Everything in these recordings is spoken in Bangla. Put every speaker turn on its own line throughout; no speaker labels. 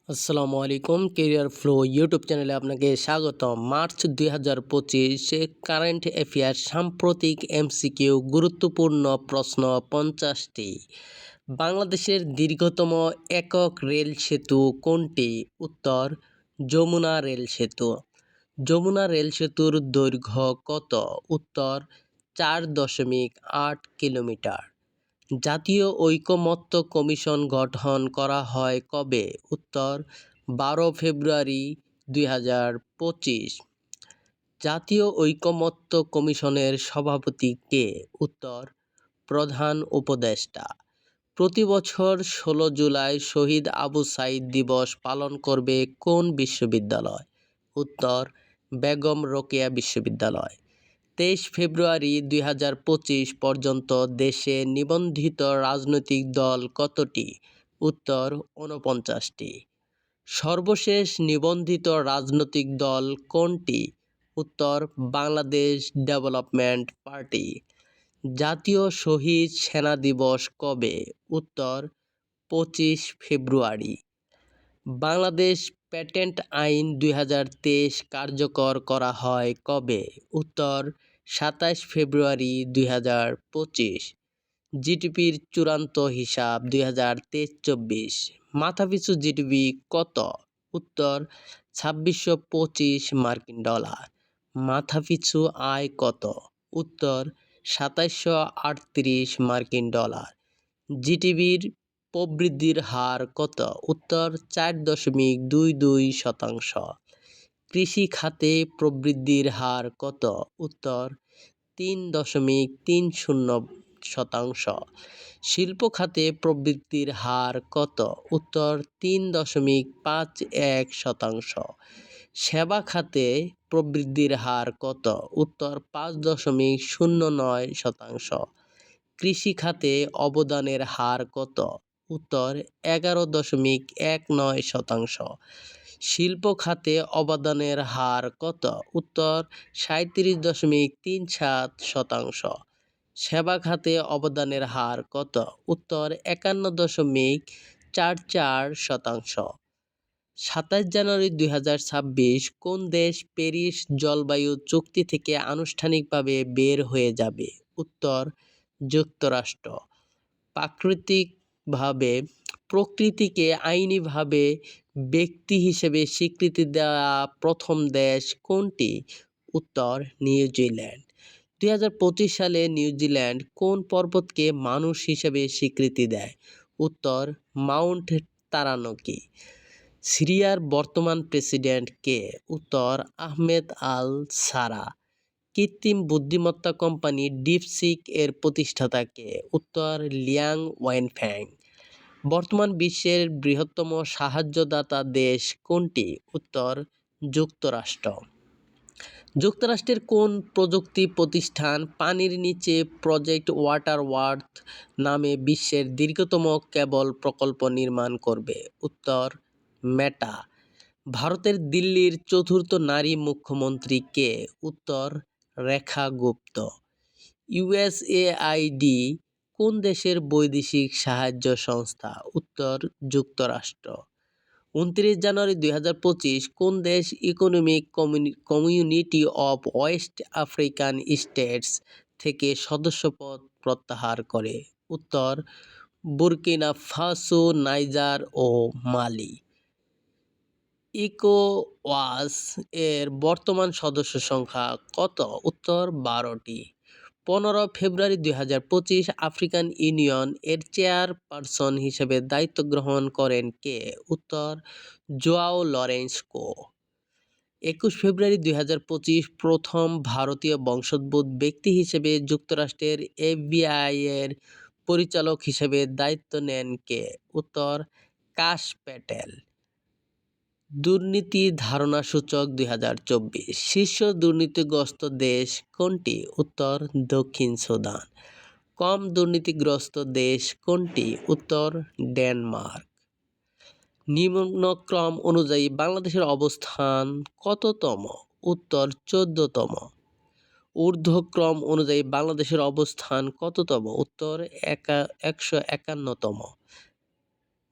আসসালামু আলাইকুম। কেরিয়ার ফ্লো ইউটিউব চ্যানেলে আপনাকে স্বাগতম। মার্চ ২০২৫ কারেন্ট অ্যাফেয়ার্স, সাম্প্রতিক এমসিকিউ, গুরুত্বপূর্ণ প্রশ্ন ৫০টি। বাংলাদেশের দীর্ঘতম একক রেল সেতু কোনটি? উত্তর, যমুনা রেল সেতু। যমুনা রেল সেতুর দৈর্ঘ্য কত? উত্তর, ৪.৮ কিলোমিটার। জাতীয় ঐকমত্য কমিশন গঠন করা হয় কবে? উত্তর, ১২ ফেব্রুয়ারি ২০২৫। জাতীয় ঐকমত্য কমিশনের সভাপতি কে? উত্তর, প্রধান উপদেষ্টা। প্রতি বছর ১৬ জুলাই শহীদ আবু সাঈদ দিবস পালন করবে কোন বিশ্ববিদ্যালয়? উত্তর, বেগম রোকেয়া বিশ্ববিদ্যালয়। ২৩ ফেব্রুয়ারি ২০২৫ পর্যন্ত দেশে নিবন্ধিত রাজনৈতিক দল কতটি? উত্তর, ৪৯টি। সর্বশেষ নিবন্ধিত রাজনৈতিক দল কোনটি? উত্তর, বাংলাদেশ ডেভেলপমেন্ট পার্টি। জাতীয় শহীদ সেনা দিবস কবে? উত্তর, ২৫ ফেব্রুয়ারি। বাংলাদেশ পেটেন্ট আইন ২০২৩ কার্যকর করা হয় কবে? উত্তর, ২৭ ফেব্রুয়ারি ২০২৫। জিডিপির চূড়ান্ত হিসাব ২০২৩-২৪। মাথাপিছু জিডিপি কত? উত্তর, ২৬২৫ মার্কিন ডলার। মাথাপিছু আয় কত? উত্তর, ২৭৩৮ মার্কিন ডলার। জিডিপির প্রবৃদ্ধির হার কত? উত্তর, ৪.22%। কৃষি খাতে প্রবৃদ্ধির হার কত? উত্তর, ৩.৩০%। শিল্প খাতে প্রবৃদ্ধির হার কত? উত্তর, ৩.৫১%। সেবা খাতে প্রবৃদ্ধির হার কত? উত্তর, ৫.০৯%। কৃষি খাতে অবদানের হার কত? উত্তর, ১১.১৯%। শিল্প খাতে অবদানের হার কত? উত্তর, ৩৭.৩৭%। সেবা খাতে অবদানের হার কত? উত্তর, ৫১.৪৪%। ২৭ জানুয়ারি ২০২৬ কোন দেশ প্যারিস জলবায়ু চুক্তি থেকে আনুষ্ঠানিকভাবে বের হয়ে যাবে? উত্তর, যুক্তরাষ্ট্র। প্রকৃতিকে আইনিভাবে ব্যক্তি হিসেবে স্বীকৃতি দেওয়া প্রথম দেশ কোনটি? উত্তর, নিউজিল্যান্ড। ২০২৫ সালে নিউজিল্যান্ড কোন পর্বতকে মানুষ হিসেবে স্বীকৃতি দেয়? উত্তর, মাউন্ট তারানকি। সিরিয়ার বর্তমান প্রেসিডেন্ট কে? উত্তর, আহমেদ আল সারা। কৃত্রিম বুদ্ধিমত্তা কোম্পানি ডিপসিক এর প্রতিষ্ঠাতা কে? উত্তর, লিয়াং ওয়েনফ্যাং। বর্তমান বিশ্বের বৃহত্তম সাহায্যদাতা দেশ কোনটি? উত্তর, যুক্তরাষ্ট্র। যুক্তরাষ্ট্রের কোন প্রযুক্তি প্রতিষ্ঠান পানির নিচে প্রজেক্ট ওয়াটার ওয়ার্থ নামে বিশ্বের দীর্ঘতম কেবল প্রকল্প নির্মাণ করবে? উত্তর, মেটা। ভারতের দিল্লির চতুর্থ নারী মুখ্যমন্ত্রী কে? উত্তর, রেখা গুপ্ত। ইউএসএআইডি কোন দেশের বৈদেশিক সাহায্য সংস্থা? উত্তর, যুক্তরাষ্ট্র। ২৯ জানুয়ারি ২০২৫ কোন দেশ economic community of West African states থেকে সদস্যপদ প্রত্যাহার করে? উত্তর, বুর্কিনা ফাসো, নাইজার ও মালি। ইকোওয়াস এর বর্তমান সদস্য সংখ্যা কত? উত্তর, ১২টি। ১৫ ফেব্রুয়ারি ২০২৫ আফ্রিকান ইউনিয়ন এর চেয়ারপারসন হিসেবে দায়িত্ব গ্রহণ করেন কে? উত্তর, জোয়াও লরেন্সো। ২১ ফেব্রুয়ারি ২০২৫ প্রথম ভারতীয় বংশোদ্ভূত ব্যক্তি হিসেবে যুক্তরাষ্ট্রের এফবিআই এর পরিচালক হিসেবে দায়িত্ব নেন কে? উত্তর, কাশ প্যাটেল। দুর্নীতি ধারণা সূচক ২০২৪ শীর্ষ দুর্নীতিগ্রস্ত দেশ কোনটি? উত্তর, দক্ষিণ সুদান। কম দুর্নীতিগ্রস্ত দেশ কোনটি? উত্তর, ডেনমার্ক। নিম্নক্রম অনুযায়ী বাংলাদেশের অবস্থান কততম? উত্তর, ১৪তম। ঊর্ধ্বক্রম অনুযায়ী বাংলাদেশের অবস্থান কততম? উত্তর, ১৫১তম।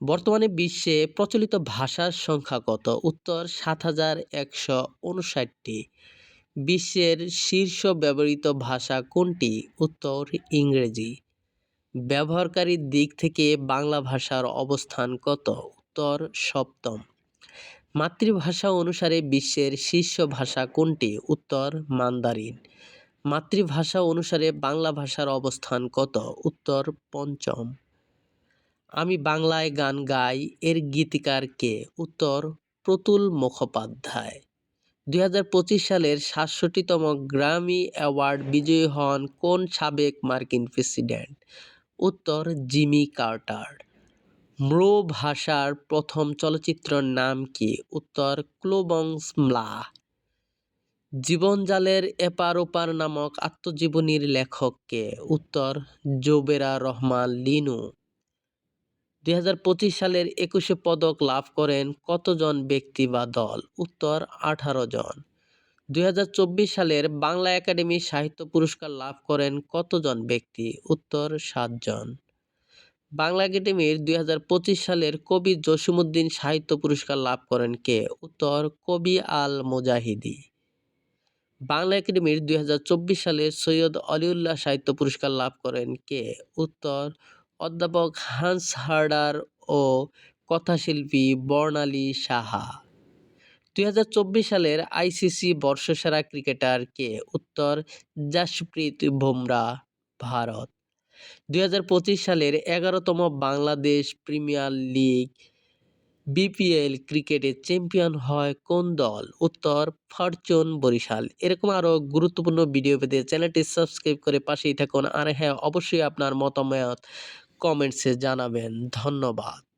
বর্তমানে বিশ্বে প্রচলিত ভাষার সংখ্যা কত? উত্তর ৭,১৫৯টি। বিশ্বের শীর্ষ ব্যবহৃত ভাষা কোনটি? উত্তর ইংরেজি। ব্যবহারকারীর দিক থেকে বাংলা ভাষার অবস্থান কত? উত্তর সপ্তম। মাতৃভাষা অনুসারে বিশ্বের শীর্ষ ভাষা কোনটি? উত্তর মান্দারিন। মাতৃভাষা অনুসারে বাংলা ভাষার অবস্থান কত? উত্তর পঞ্চম। আমি বাংলায় গান গাই এর গীতিকার কে? উত্তর প্রতুল মুখোপাধ্যায়। ২০২৫ সালের ৬৭তম গ্র্যামি অ্যাওয়ার্ড বিজয়ী হন কোন সাবেক মার্কিন প্রেসিডেন্ট? উত্তর জিমি কার্টার। ম্রো ভাষার প্রথম চলচ্চিত্রের নাম কি? উত্তর ক্লোবংসমলা। জীবনজালের এপার ওপার নামক আত্মজীবনীর লেখক কে? উত্তর জোবেরা রহমান লিনু। ২০২৫ সালের ২১শে পদক লাভ করেন কতজন ব্যক্তি বা দল? উত্তর ১৮ জন। ২০২৪ সালের বাংলা একাডেমি সাহিত্য পুরস্কার লাভ করেন কতজন ব্যক্তি? উত্তর ৭ জন। বাংলা একাডেমির ২০২৫ সালের কবি জসিমউদ্দিন সাহিত্য পুরস্কার লাভ করেন কে? উত্তর কবি আল মুজাহিদি। বাংলা একাডেমির ২০২৪ সালের সৈয়দ অলিউল্লাহ সাহিত্য পুরস্কার লাভ করেন কে? উত্তর অধ্যাপক হান্স হার্ডার ও কথাশিল্পী বর্ণালী সাহা। ২০২৪ সালের আইসিসি বর্ষসেরা ক্রিকেটার কে? উত্তর জাসপ্রীত বুমরাহ, ভারত। ২০২৫ সালের ১১তম বাংলাদেশ প্রিমিয়ার লিগ বিপিএল ক্রিকেটে চ্যাম্পিয়ন হয় কোন দল? উত্তর ফরচুন বরিশাল। এরকম আরও গুরুত্বপূর্ণ ভিডিও পেতে চ্যানেলটি সাবস্ক্রাইব করে পাশেই থাকুন। আর হ্যাঁ, অবশ্যই আপনার মতামত কমেন্টসে জানাবেন। ধন্যবাদ।